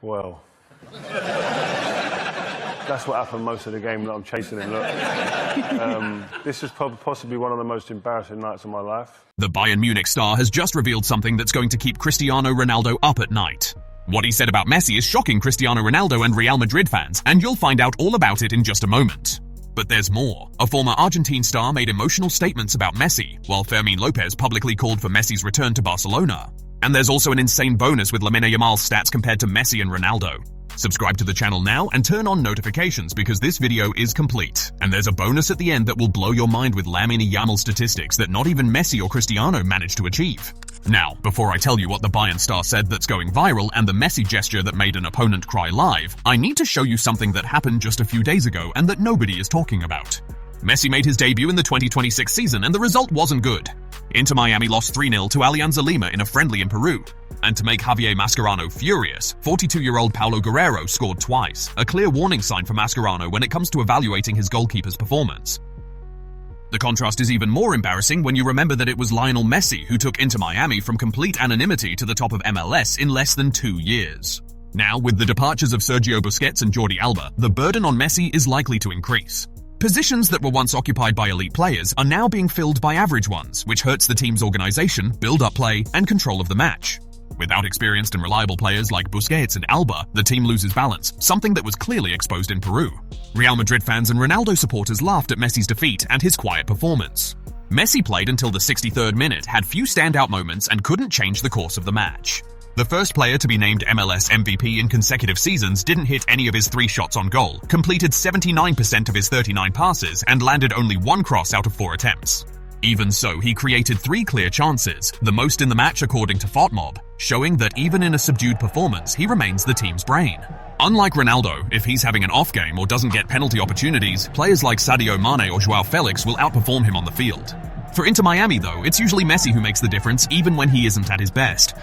Well, that's what happened most of the game that I'm chasing him. Look, this is possibly one of the most embarrassing nights of my life. The Bayern Munich star has just revealed something that's going to keep Cristiano Ronaldo up at night. What he said about Messi is shocking Cristiano Ronaldo and Real Madrid fans, and you'll find out all about it in just a moment. But there's more. A former Argentine star made emotional statements about Messi, while Lamine Lopez publicly called for Messi's return to Barcelona. And there's also an insane bonus with Lamine Yamal's stats compared to Messi and Ronaldo. Subscribe to the channel now and turn on notifications because this video is complete. And there's a bonus at the end that will blow your mind with Lamine Yamal statistics that not even Messi or Cristiano managed to achieve. Now, before I tell you what the Bayern star said that's going viral and the Messi gesture that made an opponent cry live, I need to show you something that happened just a few days ago and that nobody is talking about. Messi made his debut in the 2026 season and the result wasn't good. Inter Miami lost 3-0 to Alianza Lima in a friendly in Peru. And to make Javier Mascherano furious, 42-year-old Paulo Guerrero scored twice, a clear warning sign for Mascherano when it comes to evaluating his goalkeeper's performance. The contrast is even more embarrassing when you remember that it was Lionel Messi who took Inter Miami from complete anonymity to the top of MLS in less than 2 years. Now, with the departures of Sergio Busquets and Jordi Alba, the burden on Messi is likely to increase. Positions that were once occupied by elite players are now being filled by average ones, which hurts the team's organization, build-up play, and control of the match. Without experienced and reliable players like Busquets and Alba, the team loses balance, something that was clearly exposed in Peru. Real Madrid fans and Ronaldo supporters laughed at Messi's defeat and his quiet performance. Messi played until the 63rd minute, had few standout moments, and couldn't change the course of the match. The first player to be named MLS MVP in consecutive seasons didn't hit any of his 3 shots on goal, completed 79% of his 39 passes, and landed only 1 cross out of 4 attempts. Even so, he created 3 clear chances, the most in the match according to FotMob, showing that even in a subdued performance, he remains the team's brain. Unlike Ronaldo, if he's having an off game or doesn't get penalty opportunities, players like Sadio Mane or Joao Felix will outperform him on the field. For Inter Miami though, it's usually Messi who makes the difference even when he isn't at his best.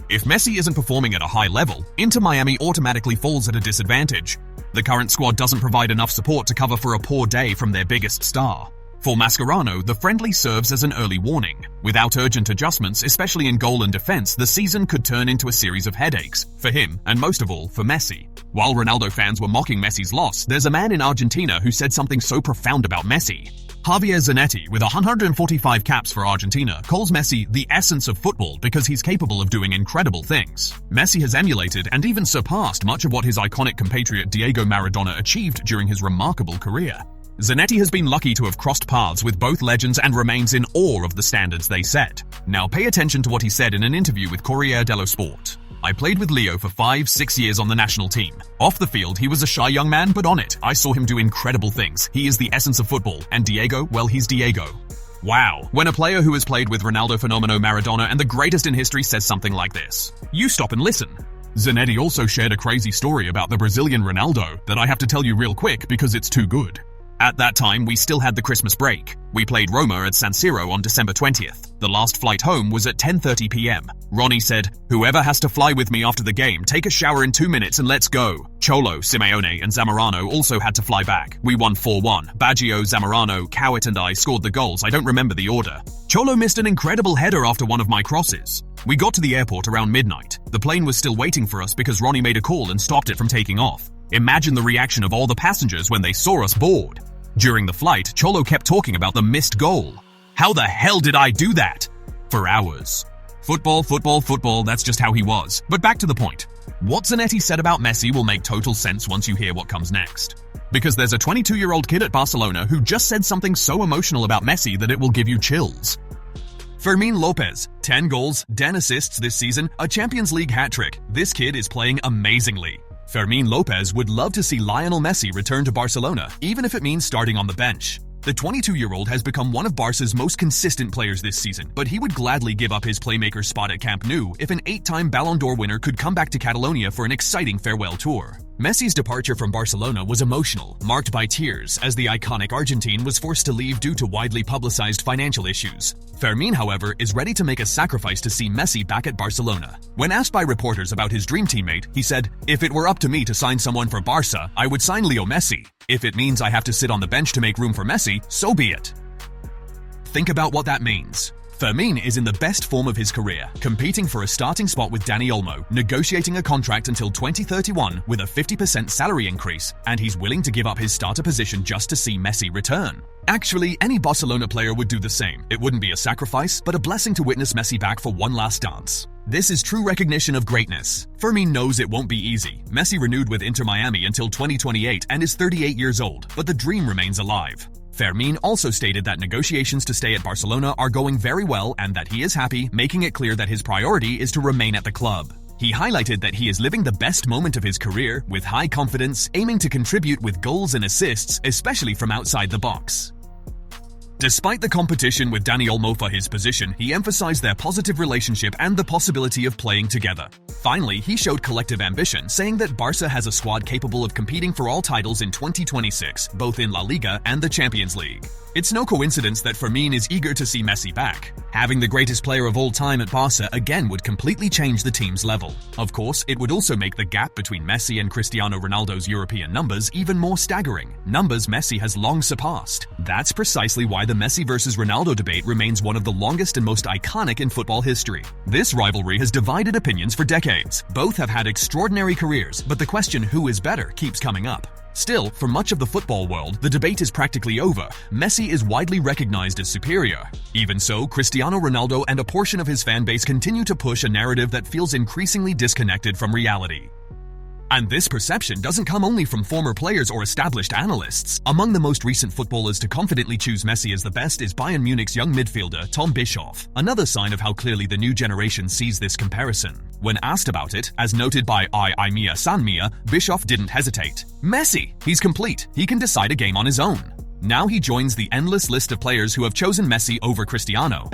If Messi isn't performing at a high level, Inter Miami automatically falls at a disadvantage. The current squad doesn't provide enough support to cover for a poor day from their biggest star. For Mascherano, the friendly serves as an early warning. Without urgent adjustments, especially in goal and defense, the season could turn into a series of headaches, for him, and most of all, for Messi. While Ronaldo fans were mocking Messi's loss, there's a man in Argentina who said something so profound about Messi. Javier Zanetti, with 145 caps for Argentina, calls Messi the essence of football because he's capable of doing incredible things. Messi has emulated and even surpassed much of what his iconic compatriot Diego Maradona achieved during his remarkable career. Zanetti has been lucky to have crossed paths with both legends and remains in awe of the standards they set. Now pay attention to what he said in an interview with Corriere dello Sport. I played with Leo for 5-6 years on the national team. Off the field, he was a shy young man, but on it, I saw him do incredible things. He is the essence of football, and Diego, well, he's Diego. Wow. When a player who has played with Ronaldo Fenomeno Maradona and the greatest in history says something like this, you stop and listen. Zanetti also shared a crazy story about the Brazilian Ronaldo that I have to tell you real quick because it's too good. At that time, we still had the Christmas break. We played Roma at San Siro on December 20th. The last flight home was at 10:30 p.m. Ronnie said, "Whoever has to fly with me after the game, take a shower in 2 minutes and let's go." Cholo, Simeone, and Zamorano also had to fly back. We won 4-1. Baggio, Zamorano, Cowett, and I scored the goals. I don't remember the order. Cholo missed an incredible header after one of my crosses. We got to the airport around midnight. The plane was still waiting for us because Ronnie made a call and stopped it from taking off. Imagine the reaction of all the passengers when they saw us board. During the flight, Cholo kept talking about the missed goal. How the hell did I do that? For hours. Football, football, football, that's just how he was. But back to the point. What Zanetti said about Messi will make total sense once you hear what comes next. Because there's a 22-year-old kid at Barcelona who just said something so emotional about Messi that it will give you chills. Fermín Lopez, 10 goals, 10 assists this season, a Champions League hat-trick. This kid is playing amazingly. Fermín Lopez would love to see Lionel Messi return to Barcelona, even if it means starting on the bench. The 22-year-old has become one of Barca's most consistent players this season, but he would gladly give up his playmaker spot at Camp Nou if an 8-time Ballon d'Or winner could come back to Catalonia for an exciting farewell tour. Messi's departure from Barcelona was emotional, marked by tears, as the iconic Argentine was forced to leave due to widely publicized financial issues. Fermín, however, is ready to make a sacrifice to see Messi back at Barcelona. When asked by reporters about his dream teammate, he said, "If it were up to me to sign someone for Barca, I would sign Leo Messi. If it means I have to sit on the bench to make room for Messi, so be it." Think about what that means. Fermin is in the best form of his career, competing for a starting spot with Dani Olmo, negotiating a contract until 2031 with a 50% salary increase, and he's willing to give up his starter position just to see Messi return. Actually, any Barcelona player would do the same. It wouldn't be a sacrifice, but a blessing to witness Messi back for one last dance. This is true recognition of greatness. Fermin knows it won't be easy. Messi renewed with Inter Miami until 2028 and is 38 years old, but the dream remains alive. Fermin also stated that negotiations to stay at Barcelona are going very well and that he is happy, making it clear that his priority is to remain at the club. He highlighted that he is living the best moment of his career with high confidence, aiming to contribute with goals and assists, especially from outside the box. Despite the competition with Dani Olmo for his position, he emphasized their positive relationship and the possibility of playing together. Finally, he showed collective ambition, saying that Barca has a squad capable of competing for all titles in 2026, both in La Liga and the Champions League. It's no coincidence that Fermin is eager to see Messi back. Having the greatest player of all time at Barca again would completely change the team's level. Of course, it would also make the gap between Messi and Cristiano Ronaldo's European numbers even more staggering, numbers Messi has long surpassed. That's precisely why the Messi versus Ronaldo debate remains one of the longest and most iconic in football history. This rivalry has divided opinions for decades. Both have had extraordinary careers, but the question who is better keeps coming up. Still, for much of the football world, the debate is practically over. Messi is widely recognized as superior. Even so, Cristiano Ronaldo and a portion of his fan base continue to push a narrative that feels increasingly disconnected from reality. And this perception doesn't come only from former players or established analysts. Among the most recent footballers to confidently choose Messi as the best is Bayern Munich's young midfielder Tom Bischoff, another sign of how clearly the new generation sees this comparison. When asked about it, as noted by I Mia San Mia, Bischoff didn't hesitate. Messi! He's complete. He can decide a game on his own. Now he joins the endless list of players who have chosen Messi over Cristiano.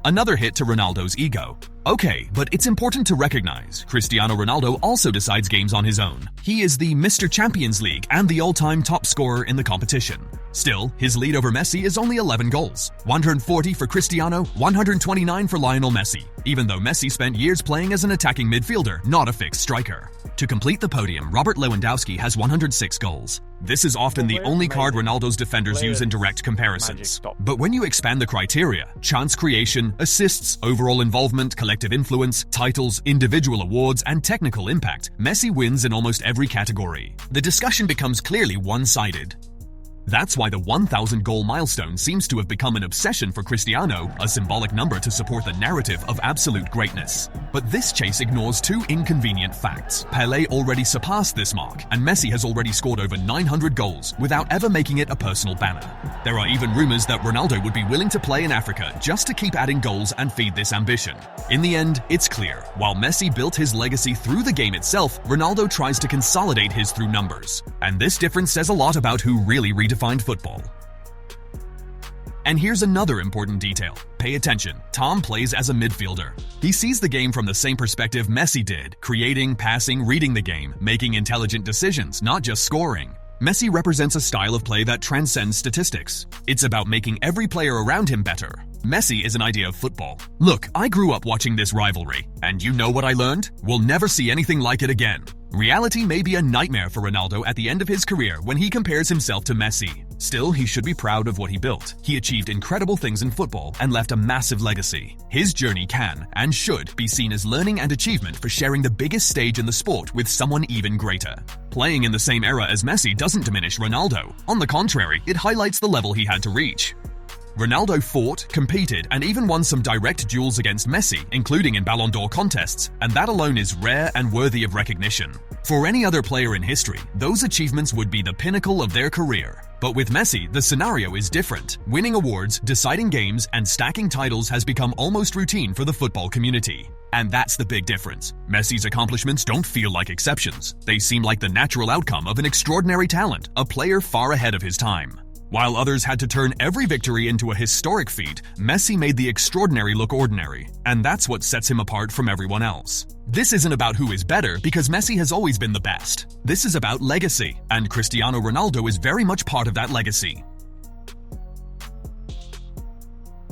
Another hit to Ronaldo's ego. Okay, but it's important to recognize, Cristiano Ronaldo also decides games on his own. He is the Mr. Champions League and the all-time top scorer in the competition. Still, his lead over Messi is only 11 goals. 140 for Cristiano, 129 for Lionel Messi, even though Messi spent years playing as an attacking midfielder, not a fixed striker. To complete the podium, Robert Lewandowski has 106 goals. This is often the only card Ronaldo's defenders use in direct comparisons. But when you expand the criteria, chance creation, assists, overall involvement, collective influence, titles, individual awards, and technical impact, Messi wins in almost every category. The discussion becomes clearly one-sided. That's why the 1,000 goal milestone seems to have become an obsession for Cristiano, a symbolic number to support the narrative of absolute greatness. But this chase ignores two inconvenient facts. Pelé already surpassed this mark, and Messi has already scored over 900 goals without ever making it a personal banner. There are even rumors that Ronaldo would be willing to play in Africa just to keep adding goals and feed this ambition. In the end, it's clear. While Messi built his legacy through the game itself, Ronaldo tries to consolidate his through numbers. And this difference says a lot about who really redefined football. And here's another important detail. Pay attention. Tom plays as a midfielder. He sees the game from the same perspective Messi did, creating, passing, reading the game, making intelligent decisions, not just scoring. Messi represents a style of play that transcends statistics. It's about making every player around him better. Messi is an idea of football. Look, I grew up watching this rivalry, and you know what I learned? We'll never see anything like it again. Reality may be a nightmare for Ronaldo at the end of his career when he compares himself to Messi. Still, he should be proud of what he built. He achieved incredible things in football and left a massive legacy. His journey can, and should, be seen as learning and achievement for sharing the biggest stage in the sport with someone even greater. Playing in the same era as Messi doesn't diminish Ronaldo. On the contrary, it highlights the level he had to reach. Ronaldo fought, competed, and even won some direct duels against Messi, including in Ballon d'Or contests, and that alone is rare and worthy of recognition. For any other player in history, those achievements would be the pinnacle of their career. But with Messi, the scenario is different. Winning awards, deciding games, and stacking titles has become almost routine for the football community. And that's the big difference. Messi's accomplishments don't feel like exceptions. They seem like the natural outcome of an extraordinary talent, a player far ahead of his time. While others had to turn every victory into a historic feat, Messi made the extraordinary look ordinary, and that's what sets him apart from everyone else. This isn't about who is better, because Messi has always been the best. This is about legacy, and Cristiano Ronaldo is very much part of that legacy.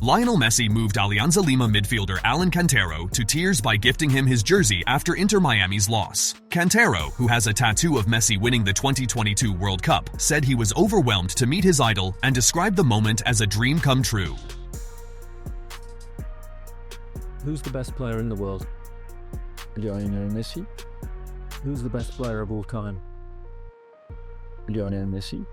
Lionel Messi moved Alianza Lima midfielder Alan Cantero to tears by gifting him his jersey after Inter Miami's loss. Cantero, who has a tattoo of Messi winning the 2022 World Cup, said he was overwhelmed to meet his idol and described the moment as a dream come true. Who's the best player in the world? Lionel Messi. Who's the best player of all time? Lionel Messi.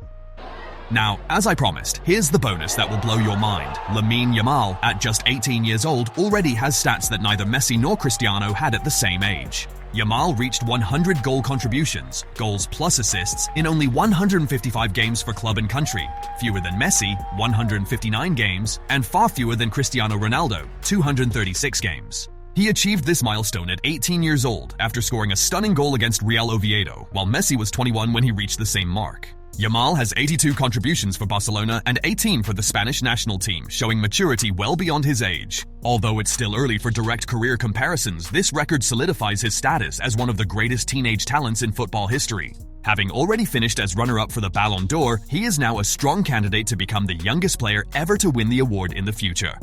Now, as I promised, here's the bonus that will blow your mind. Lamine Yamal, at just 18 years old, already has stats that neither Messi nor Cristiano had at the same age. Yamal reached 100 goal contributions, goals plus assists, in only 155 games for club and country, fewer than Messi, 159 games, and far fewer than Cristiano Ronaldo, 236 games. He achieved this milestone at 18 years old after scoring a stunning goal against Real Oviedo, while Messi was 21 when he reached the same mark. Yamal has 82 contributions for Barcelona and 18 for the Spanish national team, showing maturity well beyond his age. Although it's still early for direct career comparisons, this record solidifies his status as one of the greatest teenage talents in football history. Having already finished as runner-up for the Ballon d'Or, he is now a strong candidate to become the youngest player ever to win the award in the future.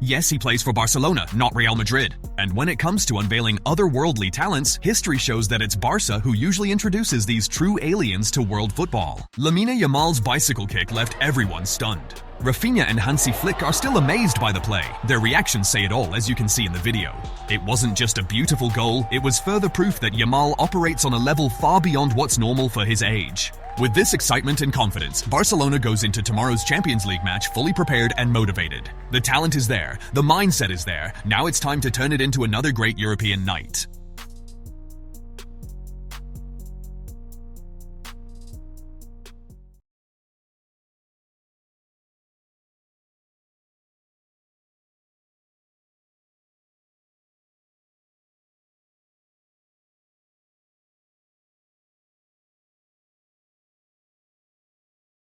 Yes, he plays for Barcelona, not Real Madrid. And when it comes to unveiling otherworldly talents, history shows that it's Barca who usually introduces these true aliens to world football. Lamine Yamal's bicycle kick left everyone stunned. Rafinha and Hansi Flick are still amazed by the play. Their reactions say it all, as you can see in the video. It wasn't just a beautiful goal, it was further proof that Yamal operates on a level far beyond what's normal for his age. With this excitement and confidence, Barcelona goes into tomorrow's Champions League match fully prepared and motivated. The talent is there, the mindset is there, now it's time to turn it into another great European night.